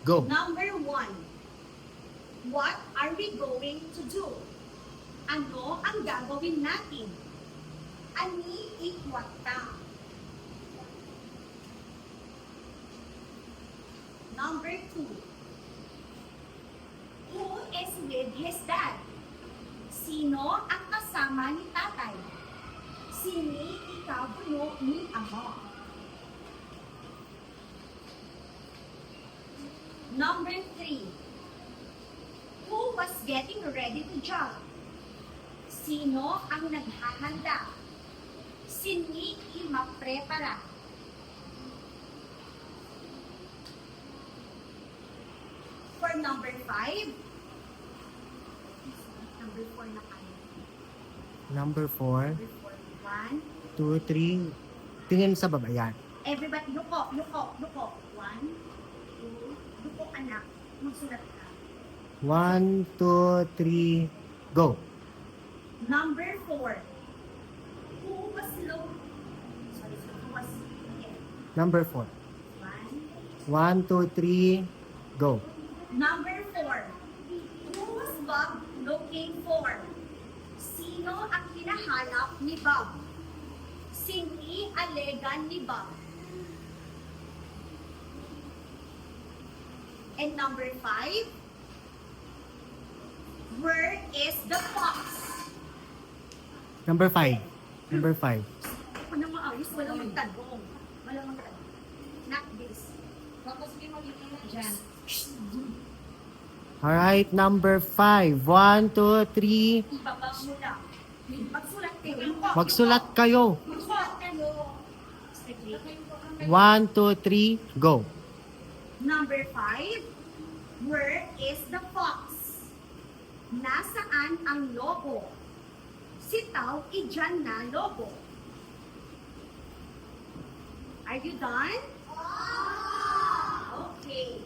Go. Number 1. What are we going to do? Ano ang gagawin natin? Ani ikwat ka. Number 2. Who is with his dad? Sino ang kasama ni tatay? Sini ikabulo ni ama. Number 3. Who was getting ready to jump? Sino ang naghahanda? Sini imaprepara. For number 5, number 4 na kayo. Number 4. Number 4. 1. 2, 3. Tingin sa baba. Yan. Everybody, luko. 1, 2, luko anak. Magsulat ka. 1, 2, 3. Go. Number 4. Who was low? Sorry, who was again? Number 4. 1. 1, 2, 3. Go. Number 4. Who was Bob looking for? Sino ang hinahanap ni Bob? Sini alegan ni Bob? And number 5. Where is the fox? Number 5. Number 5. Ako na maayos, walang magtanong. Walang magtanong. Not this. Tapos may magiging na dyan. Alright, number 5. 1, 2, 3. Ibaba mo lang. Magsulat kayo. Magsulat kayo. Magsulat kayo. 1, 2, 3. Go. Number 5. Where is the fox? Nasaan ang lobo? Sitaw idyan na lobo. Are you done? Okay.